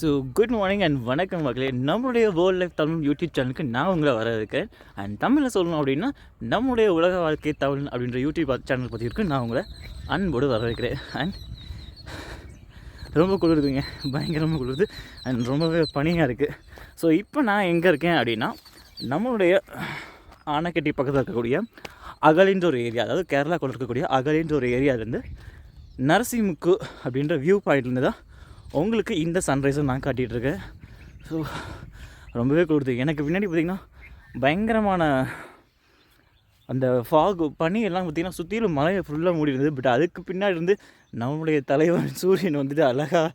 So good morning and வணக்கம் மக்களே. நம்மளுடைய வேர்ல்ட் லைஃப் தமிழ் யூடியூப் சேனலுக்கு நான் உங்களை வர இருக்கேன். அண்ட் தமிழில் சொல்லணும் அப்படின்னா நம்முடைய உலக வாழ்க்கை தமிழ் அப்படின்ற யூடியூப் சேனல் பற்றி இருக்கு. நான் உங்களை அன்போடு வர வைக்கிறேன். அண்ட் ரொம்ப குளிருதுங்க, பயங்கரமாக குளிருது அண்ட் ரொம்பவே பனியாக இருக்குது. ஸோ இப்போ நான் எங்கே இருக்கேன் அப்படின்னா நம்மளுடைய ஆனைக்கட்டி பக்கத்தில் இருக்கக்கூடிய அகலின்ற ஒரு ஏரியா, அதாவது கேரளாக்குள்ள இருக்கக்கூடிய அகலின்ற ஒரு ஏரியாவிலேருந்து நரசிமுக்கு அப்படின்ற வியூ பாயிண்ட்லேருந்து தான் உங்களுக்கு இந்த சன்ரைஸை நான் காட்டிகிட்ருக்கேன். ஸோ ரொம்பவே கொடுத்து எனக்கு பின்னாடி பார்த்திங்கன்னா பயங்கரமான அந்த ஃபாகு பனி எல்லாம் பார்த்திங்கன்னா சுற்றிலும் மலையை ஃபுல்லாக மூடி இருந்தது. பட் அதுக்கு பின்னாடி இருந்து நம்மளுடைய தலைவர் சூரியன் வந்துட்டு அழகாக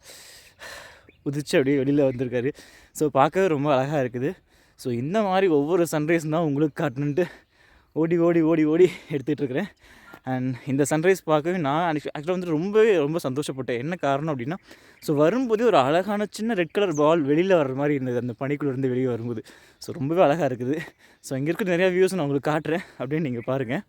உதிச்சு அப்படியே வெளியில் வந்திருக்காரு. ஸோ பார்க்கவே ரொம்ப அழகாக இருக்குது. ஸோ இந்த மாதிரி ஒவ்வொரு சன்ரைஸ் தான் உங்களுக்கு காட்டணுன்ட்டு ஓடி ஓடி ஓடி ஓடி எடுத்துகிட்ருக்கிறேன். அண்ட் இந்த சன்ரைஸ் பார்க்கவே நான் ஆக்சுவலாக வந்து ரொம்ப சந்தோஷப்பட்டேன். என்ன காரணம் அப்படின்னா, ஸோ வரும்போது ஒரு அழகான சின்ன ரெட் கலர் பால் வெளியில் வர்ற மாதிரி இருந்தது அந்த பனிக்குள்ளேருந்து வெளியே வரும்போது. ஸோ ரொம்பவே அழகாக இருக்குது. ஸோ இங்கே இருக்கிற நிறையா வியூஸ் நான் உங்களுக்கு காட்டுறேன், அப்படின்னு நீங்கள் பாருங்கள்.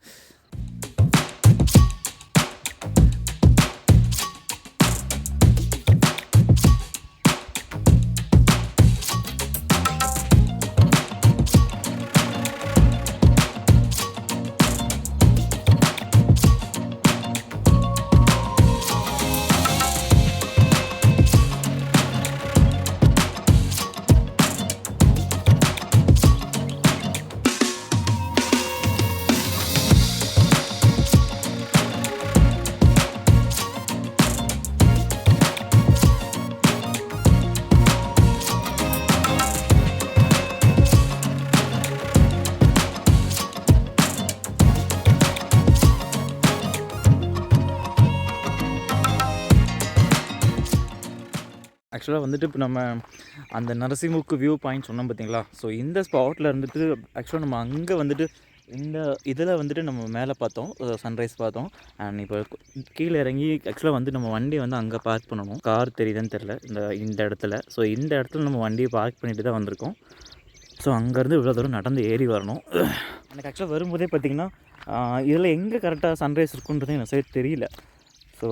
ஆக்சுவலாக வந்துட்டு இப்போ நம்ம அந்த நரசிமுக்கு வியூ பாயிண்ட் சொன்னோம் பார்த்தீங்களா. ஸோ இந்த ஸ்பாட்டில் இருந்துட்டு ஆக்சுவலாக நம்ம அங்கே வந்துட்டு இந்த இதில் வந்துட்டு நம்ம மேலே பார்த்தோம், சன்ரைஸ் பார்த்தோம். அண்ட் இப்போ கீழே இறங்கி ஆக்சுவலாக வந்து நம்ம வண்டியை வந்து அங்கே பார்க் பண்ணணும். கார் தெரியுதுன்னு தெரில இந்த இடத்துல. ஸோ இந்த இடத்துல நம்ம வண்டியை பார்க் பண்ணிட்டு தான் வந்திருக்கோம். ஸோ அங்கேருந்து இவ்வளோ தூரம் நடந்து ஏறி வரணும். எனக்கு ஆக்சுவலாக வரும்போதே பார்த்திங்கன்னா இதில் எங்கே கரெக்டாக சன்ரைஸ் இருக்குன்றது எனக்கு சரி தெரியல. ஸோ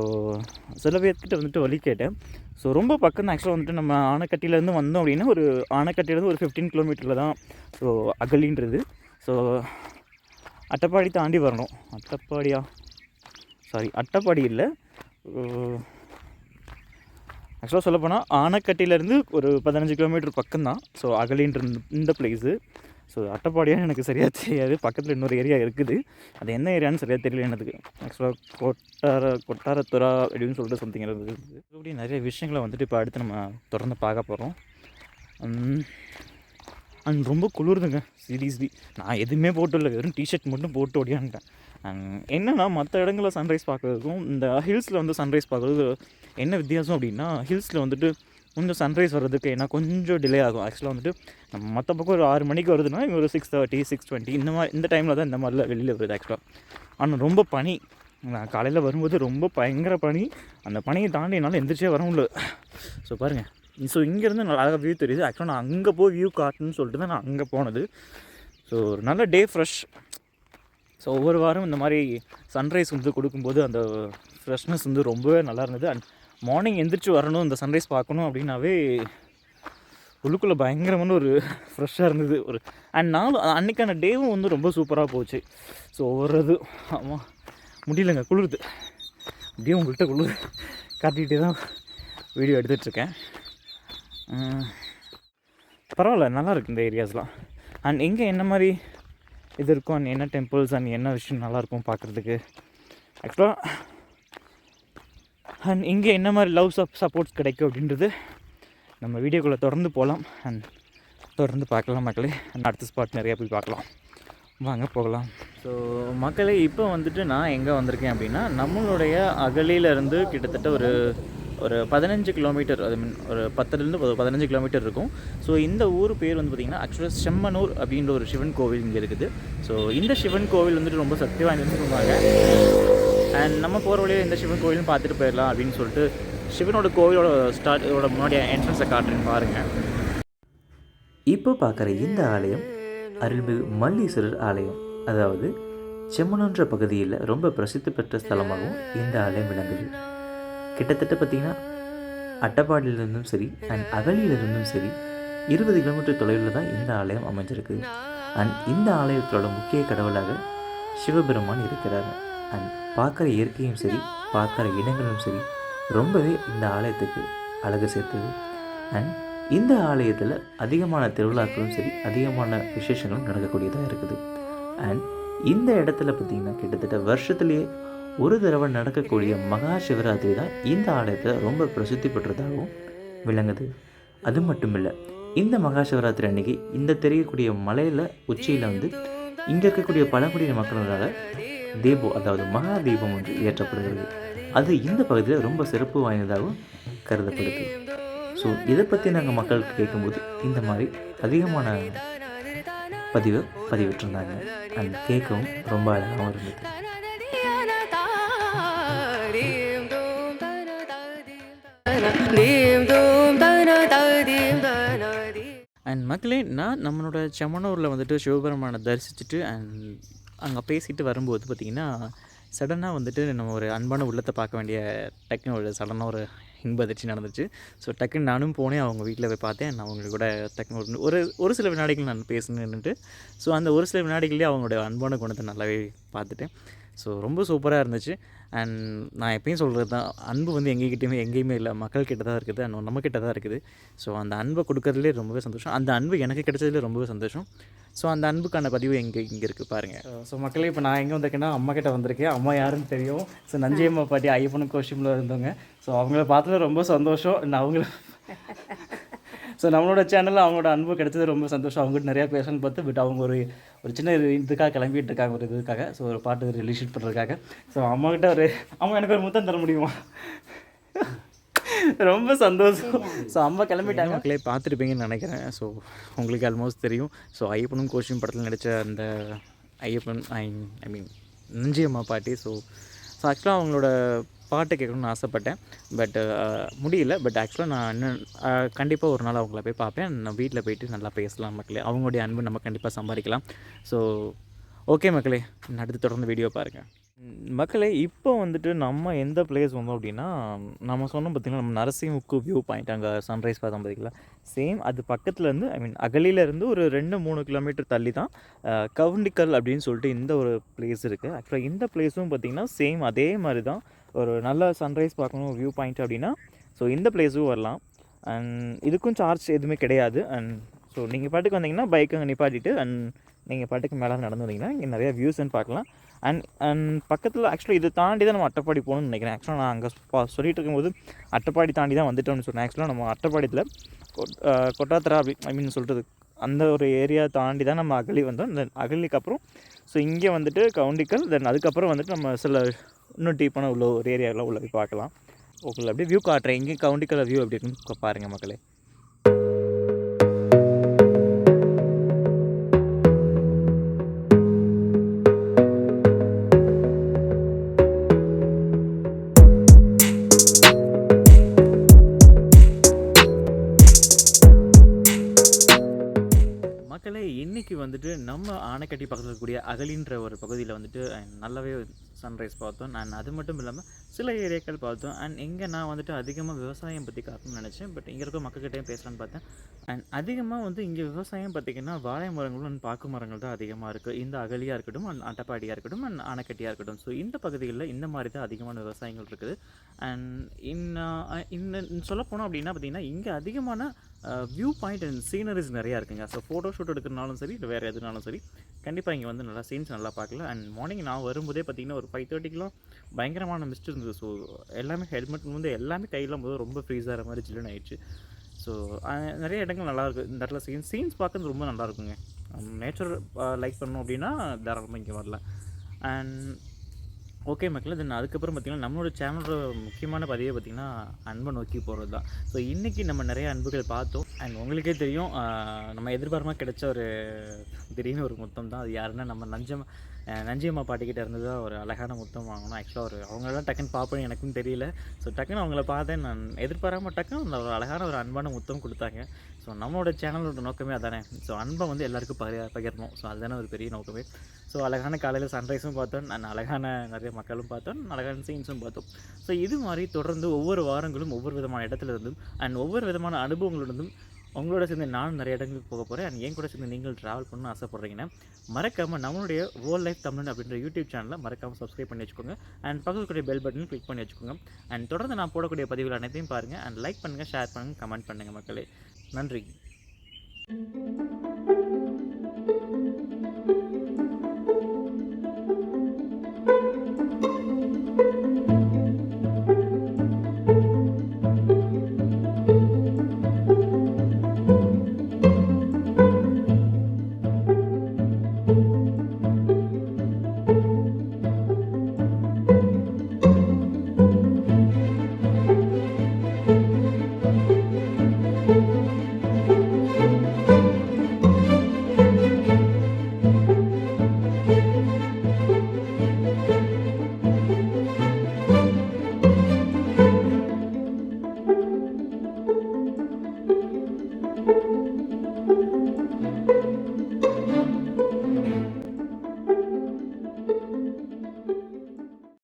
சில பேர்கிட்ட வந்துட்டு வழி கேட்டேன். ஸோ ரொம்ப பக்கம் தான் ஆக்சுவலாக வந்துட்டு நம்ம ஆனைக்கட்டிலேருந்து வந்தோம் அப்படின்னா ஒரு ஆனைக்கட்டிலேருந்து ஒரு 15 கிலோமீட்டரில் தான் ஸோ அகலின்றது. ஸோ அட்டப்பாடி தாண்டி வரணும். அட்டப்பாடி இல்லை, ஆக்சுவலாக சொல்லப்போனால் ஆனைக்கட்டிலேருந்து ஒரு 15 கிலோமீட்டர் பக்கம்தான் ஸோ அகலின்ற இந்த பிளேஸு. ஸோ அட்டப்பாடியாக எனக்கு சரியாக தெரியாது. பக்கத்தில் இன்னொரு ஏரியா இருக்குது, அது என்ன ஏரியான்னு சரியாக தெரியல எனக்கு. ஆக்சுவலாக கொட்டாரத்துறா அப்படின்னு சொல்லிட்டு சம்திங் இருக்குது. இப்படி நிறைய விஷயங்களை வந்துட்டு இப்போ அடுத்து நம்ம தொடர்ந்து பார்க்க போகிறோம். அண்ட் ரொம்ப குளிருதுங்க சீரியஸ்லி. நான் எதுவுமே போட்டு இல்லை, வெறும் டிஷர்ட் மட்டும் போட்டு ஓடியான்ட்டேன். என்னென்னா மற்ற இடங்களில் சன்ரைஸ் பார்க்குறதுக்கும் இந்த ஹில்ஸில் வந்து சன்ரைஸ் பார்க்குறது என்ன வித்தியாசம் அப்படின்னா, ஹில்ஸில் வந்துட்டு கொஞ்சம் சன்ரைஸ் வர்றதுக்கு ஏன்னா கொஞ்சம் டிலே ஆகும். ஆக்சுவலாக வந்துட்டு நம்ம மற்ற பக்கம் ஒரு 6 மணிக்கு வருதுன்னா இங்கே ஒரு 6:30 6:20 இந்த டைமில் தான் இந்த மாதிரிலாம் வெளியில் வருது ஆக்சுவலாக. ஆனால் ரொம்ப பனி, நான் காலையில் வரும்போது ரொம்ப பயங்கர பனி. அந்த பனியை தாண்டி என்னால் எந்திரிச்சே வர முடியல. ஸோ பாருங்கள், ஸோ இங்கேருந்து நல்லா அழகாக வியூ தெரியுது. ஆக்சுவலாக நான் அங்கே போய் வியூ காட்டணும்னு சொல்லிட்டு தான் நான் அங்கே போனது. ஸோ ஒரு நல்ல டே ஃப்ரெஷ். ஸோ ஒவ்வொரு வாரம் இந்த மாதிரி சன்ரைஸ் வந்து கொடுக்கும்போது அந்த ஃப்ரெஷ்னஸ் வந்து ரொம்பவே நல்லா இருந்தது. அண்ட் மார்னிங் எந்திரிச்சு வரணும் இந்த சன்ரைஸ் பார்க்கணும் அப்படின்னாவே உள்ளுக்குள்ளே பயங்கரமான ஒரு ஃப்ரெஷ்ஷாக இருந்தது. அண்ட் அன்றைக்கான டேவும் வந்து ரொம்ப சூப்பராக போச்சு. ஸோ ஒவ்வொரு இது ஆமாம் முடியலைங்க, குளிருது. அப்படியே உங்கள்கிட்ட குளிர் காட்டிகிட்டே தான் வீடியோ எடுத்துகிட்ருக்கேன். பரவாயில்ல, நல்லாயிருக்கு இந்த ஏரியாஸ்லாம். அண்ட் எங்கே என்ன மாதிரி இது இருக்கும், அண்ட் என்ன டெம்பிள்ஸ் அண்ட் என்ன விஷயம் நல்லாயிருக்கும் பார்க்குறதுக்கு ஆக்சுவலாக. அண்ட் இங்கே என்ன மாதிரி லவ் சப்போர்ட்ஸ் கிடைக்கும் அப்படின்றது நம்ம வீடியோக்குள்ளே தொடர்ந்து போகலாம் அண்ட் தொடர்ந்து பார்க்கலாம் மக்களே. அடுத்த ஸ்பாட் நிறையா போய் பார்க்கலாம், வாங்க போகலாம். ஸோ மக்களே, இப்போ வந்துட்டு நான் எங்கே வந்திருக்கேன் அப்படின்னா நம்மளுடைய அகலியிலேருந்து கிட்டத்தட்ட ஒரு 15 கிலோமீட்டர், அது மீன் ஒரு 10லேருந்து 15 கிலோமீட்டர் இருக்கும். ஸோ இந்த ஊர் பேர் வந்து பார்த்திங்கன்னா ஆக்சுவலாக செம்மனூர் அப்படின்ற ஒரு சிவன் கோவில் இங்கே இருக்குது. ஸோ இந்த சிவன் கோவில் வந்துட்டு ரொம்ப சக்தி வாய்ந்ததுன்னு சொல்லுவாங்க. அண்ட் நம்ம போகிற வழியாக இந்த சிவன் கோவிலும் பார்த்துட்டு போயிடலாம் அப்படின்னு சொல்லிட்டு சிவனோட கோவிலோட முன்னாடி என்ட்ரன்ஸை காட்டுறேன்னு பாருங்கள். இப்போ பார்க்குற இந்த ஆலயம் அருள்மிகு மல்லீஸ்வரர் ஆலயம், அதாவது செம்மனூன்ற பகுதியில் ரொம்ப பிரசித்தி பெற்ற ஸ்தலமாகவும் இந்த ஆலயம் விளங்குது. கிட்டத்தட்ட பார்த்திங்கன்னா அட்டப்பாடியிலிருந்தும் சரி அண்ட் அகலியிலிருந்தும் சரி 20 கிலோமீட்டர் தொலைவில் தான் இந்த ஆலயம் அமைஞ்சிருக்கு. அண்ட் இந்த ஆலயத்தோட முக்கிய கடவுளாக சிவபெருமான் இருக்கிறார். அண்ட் பார்க்குற இயற்கையும் சரி பார்க்குற இடங்களும் சரி ரொம்பவே இந்த ஆலயத்துக்கு அழகு சேர்த்தது. அண்ட் இந்த ஆலயத்தில் அதிகமான திருவிழாக்களும் சரி அதிகமான விசேஷங்களும் நடக்கக்கூடியதாக இருக்குது. அண்ட் இந்த இடத்துல பார்த்திங்கன்னா கிட்டத்தட்ட வருஷத்துலேயே ஒரு தடவை நடக்கக்கூடிய மகா சிவராத்திரி தான் இந்த ஆலயத்தில் ரொம்ப பிரசித்தி பெற்றதாகவும் விளங்குது. அது மட்டும் இல்லை, இந்த மகா சிவராத்திரி அன்றைக்கி இந்த தெரியக்கூடிய மலையில் உச்சியில் இங்கே இருக்கக்கூடிய பழங்குடியின மக்களால் தீபம், அதாவது மகா தீபம் ஒன்று ஏற்றப்படுகிறது. அது இந்த பகுதியில் ரொம்ப சிறப்பு வாய்ந்ததாகவும் கருதப்படுது. ஸோ இதை பற்றி நாங்கள் மக்களுக்கு கேட்கும்போது இந்த மாதிரி அதிகமான பதிவிட்டிருந்தாங்க. அண்ட் கேட்கவும் ரொம்ப அழகாகவும் இருந்தது. அண்ட் மக்களே, நான் நம்மளோட செம்மனூரில் வந்துட்டு சிவபெருமானை தரிசிச்சுட்டு அண்ட் அங்கே பேசிட்டு வரும்போது பார்த்திங்கன்னா சடனாக நம்ம ஒரு அன்பான உள்ளத்தை பார்க்க வேண்டிய டக்குன்னு ஒரு சடனாக ஒரு இன்ப அதிர்ச்சி நடந்துச்சு. ஸோ டக்குன்னு நானும் போனேன், அவங்க வீட்டில் போய் பார்த்தேன். நான் அவங்க கூட டக்குன்னு ஒரு சில வினாடிகள் நான் பேசணுன்னுட்டு ஸோ அந்த ஒரு சில வினாடிகளே அவங்களுடைய அன்பான குணத்தை நல்லாவே பார்த்துட்டேன். ஸோ ரொம்ப சூப்பராக இருந்துச்சு. அண்ட் நான் எப்பயும் சொல்கிறது தான், அன்பு எங்கேயுமே இல்லை, மக்கள்கிட்ட தான் இருக்குது, அண்ட் நம்மக்கிட்ட தான் இருக்குது. ஸோ அந்த அன்பை கொடுக்கறதுலே ரொம்பவே சந்தோஷம். அந்த அன்பு எனக்கு கிடைச்சதுலேயே ரொம்பவே சந்தோஷம். ஸோ அந்த அன்புக்கான பதிவு இங்கே இருக்குது பாருங்கள். ஸோ மக்களே, இப்போ நான் எங்கே வந்திருக்கேன்னா அம்மா கிட்ட வந்திருக்கேன். அம்மா யாருன்னு தெரியும். ஸோ நஞ்சியம்மா பாட்டி ஐயப்பனும் கோஷிமில் இருந்தவங்க. ஸோ அவங்கள பார்த்தது ரொம்ப சந்தோஷம். நான் ஸோ நம்மளோட சேனலில் அவங்களோட அன்பு கிடைச்சது ரொம்ப சந்தோஷம். அவங்ககிட்ட நிறையா பேசணும்னு பார்த்து பட் அவங்க ஒரு சின்ன இதுக்காக கிளம்பிட்டு இருக்காங்க, ஒரு இதுக்காக. ஸோ ஒரு பாட்டு ரிலீஸ் பண்ணுறதுக்காக. ஸோ அம்மாக்கிட்ட அம்மா எனக்கு ஒரு முத்தம் தர முடியுமா? ரொம்ப சந்தோஷம். ஸோ அம்மா கிளம்பிட்டாங்க. மக்களே பார்த்துருப்பீங்கன்னு நினைக்கிறேன். ஸோ உங்களுக்கு ஆல்மோஸ்ட் தெரியும். ஸோ ஐயப்பனும் கோஷியும் படத்தில் நடித்த அந்த ஐயப்பன் ஐ மீன் நஞ்சியம்மா பாட்டி. ஸோ ஆக்சுவலாக அவங்களோட பாட்டு கேட்கணும்னு ஆசைப்பட்டேன். பட் முடியல. பட் ஆக்சுவலாக நான் இன்னும் கண்டிப்பாக ஒரு நாள் அவங்கள போய் பார்ப்பேன். நான் வீட்டில் போயிட்டு நல்லா பேசலாம் மக்களே. அவங்களுடைய அன்பு நம்ம கண்டிப்பாக சம்பாதிக்கலாம். ஸோ ஓகே மக்களே, அடுத்து தொடர்ந்து வீடியோ பாருங்கள். மக்களே, இப்போ நம்ம எந்த பிளேஸ் வந்தோம் அப்படின்னா, நம்ம சொன்னோம் பார்த்திங்கன்னா நம்ம நரசிம்முக்கு வியூ பாயிண்ட், அங்கே சன்ரைஸ் பார்த்தோம் பார்த்திங்களா, சேம் அது பக்கத்துலேருந்து அகலியிலேருந்து ஒரு 2-3 கிலோமீட்டர் தள்ளி தான் கவுண்டிக்கல் அப்படின்னு சொல்லிட்டு இந்த ஒரு பிளேஸ் இருக்குது. ஆக்சுவலாக இந்த பிளேஸும் பார்த்திங்கன்னா சேம் அதே மாதிரி தான். ஒரு நல்ல சன்ரைஸ் பார்க்கணும் வியூ பாயிண்ட் அப்படின்னா ஸோ இந்த பிளேஸும் வரலாம். அண்ட் இதுக்கும் சார்ஜ் எதுவுமே கிடையாது. அண்ட் ஸோ நீங்கள் பாட்டுக்கு வந்தீங்கன்னா பைக் அங்கே நிப்பாட்டிட்டு அண்ட் நீங்கள் பாட்டுக்கு மேலே நடந்து வந்தீங்கன்னா இங்கே நிறையா வியூஸ்ன்னு பார்க்கலாம். அண்ட் பக்கத்தில் ஆக்சுவலாக இதை தாண்டி தான் நம்ம அட்டப்பாடி போகணும்னு நினைக்கிறேன். ஆக்சுவலாக நான் அங்கே சொல்லிட்டு இருக்கும்போது அட்டப்பாடி தாண்டி தான் வந்துட்டோம்னு சொன்னேன். ஆக்சுவலாக நம்ம அட்டப்பாடியில் கொட்டாத்தரா அப்படி சொல்கிறது அந்த ஒரு ஏரியா தாண்டி தான் நம்ம அகலி வந்தோம். தென் அகலிக்கு அப்புறம் ஸோ இங்கே கவுண்டிக்கல், தென் அதுக்கப்புறம் நம்ம சில இன்னும் டீப்பான உள்ள ஒரு ஏரியாவில் உள்ள போய் பார்க்கலாம். ஓகே, அப்படியே வியூ காட்டுறேன். இங்கே கவுண்டிக்கல் வியூ எப்படி இருக்குன்னு பாருங்கள் மக்களே. இன்றைக்கி நம்ம ஆனைக்கட்டி பக்கத்தில் இருக்கக்கூடிய அகலின்ற ஒரு பகுதியில் நல்லாவே சன்ரைஸ் பார்த்தோம். அண்ட் அது மட்டும் இல்லாமல் சில ஏரியாக்கள் பார்த்தோம். அண்ட் இங்கே நான் அதிகமாக விவசாயம் பற்றி காட்டணும்னு நினச்சேன். பட் இங்கே இருக்க மக்கள்கிட்டையும் பேசலான்னு பார்த்தேன். அண்ட் அதிகமாக இங்கே விவசாயம் பார்த்திங்கன்னா வாழை மரங்களும் அண்ட் பாக்கு மரங்கள் தான் அதிகமாக இருக்குது. இந்த அகலியாக இருக்கட்டும், அண்ட் அட்டப்பாடியாக இருக்கட்டும், அண்ட் ஆனைக்கட்டியாக இருக்கட்டும். ஸோ இந்த பகுதிகளில் இந்த மாதிரி தான் அதிகமான விவசாயங்கள் இருக்குது. அண்ட் இன்னும் சொல்லப்போனோம் அப்படின்னா பார்த்திங்கன்னா இங்கே அதிகமான வியூ பாயிண்ட் அண்ட் சீனரிஸ் நிறையா இருக்குங்க. ஸோ ஃபோட்டோ ஷூட் எடுக்கிறனாலும் சரி, இல்லை வேறு எதுனாலும் சரி, கண்டிப்பாக இங்கே நல்லா சீன்ஸ் நல்லா பார்க்கலாம். அண்ட் மார்னிங் நான் வரும்போதே பார்த்திங்கன்னா ஒரு 5:30 பயங்கரமான மிஸ்ட் இருந்தது. ஸோ எல்லாமே ஹெல்மெட் எல்லாமே கையில் போது ரொம்ப ஃப்ரீஸ் ஆகிற மாதிரி சில்லுன்னு ஆயிடுச்சு. ஸோ நிறைய இடங்கள் நல்லாயிருக்கு. இந்த இடத்துல சீன்ஸ் பார்க்குறது ரொம்ப நல்லாயிருக்குங்க. நேச்சர் லைக் பண்ணோம் அப்படின்னா தாராளமாக இங்கே வரலாம். அண்ட் ஓகே மக்களே, தென் அதுக்கப்புறம் பார்த்திங்கன்னா நம்மளோட சேனலோட முக்கியமான பதிவே பார்த்திங்கன்னா அன்பை நோக்கி போகிறது தான். ஸோ இன்றைக்கி நம்ம நிறைய அன்புகள் பார்த்தோம். அண்ட் உங்களுக்கே தெரியும், நம்ம எதிர்பார்ப்பாக கிடைச்ச ஒரு திடீர்னு ஒரு முத்தம் தான். அது யாருன்னா நம்ம நஞ்சியம்மா பாட்டிக்கிட்ட இருந்து தான் ஒரு அழகான முத்தம் வாங்கணும். ஆக்சுவலாக அவங்களெல்லாம் டக்குன்னு பார்ப்பேன்னு எனக்கும் தெரியல. ஸோ டக்குன்னு அவங்கள பார்த்தேன், நான் எதிர்பாராமல் டக்குன்னு அந்த ஒரு அழகான ஒரு அன்பான முத்தம் கொடுத்தாங்க. ஸோ நம்மளோட சேனலோட நோக்கமே அதானே. ஸோ அன்பை வந்து எல்லாருக்கும் பகிரணும். ஸோ அதுதானே ஒரு பெரிய நோக்கமே. ஸோ அழகான காலையில் சன்ரைஸும் பார்த்தோம், நான் அழகான நிறைய மக்களும் பார்த்தோம், அழகான சீன்ஸும் பார்த்தோம். ஸோ இது மாதிரி தொடர்ந்து ஒவ்வொரு வாரங்களும் ஒவ்வொரு விதமான இடத்துல இருந்தும் அண்ட் ஒவ்வொரு விதமான அனுபவங்களிலிருந்தும் உங்களோட சேர்ந்து நானும் நிறைய இடங்களுக்கு போக போகிறேன். அண்ட் என் கூட சேர்ந்து நீங்கள் ட்ராவல் பண்ணணும்னு ஆசைப்பட்றீங்கன்னா மறக்காமல் நம்மளுடைய வேர்ல்ட் லைஃப் தமிழ் அப்படின்ற யூடியூப் சேனலை மறக்காமல் சப்ஸ்கிரைப் பண்ணி வச்சுக்கோங்க. அண்ட் பக்கத்துக்கூடிய பெல் பட்டன் கிளிக் பண்ணி வச்சுக்கோங்க. அண்ட் தொடர்ந்து நான் போடக்கூடிய பதிவுகள் அனைத்தையும் பாருங்கள். அண்ட் லைக் பண்ணுங்கள், ஷேர் பண்ணுங்கள், கமெண்ட் பண்ணுங்கள் மக்களே. நன்றி.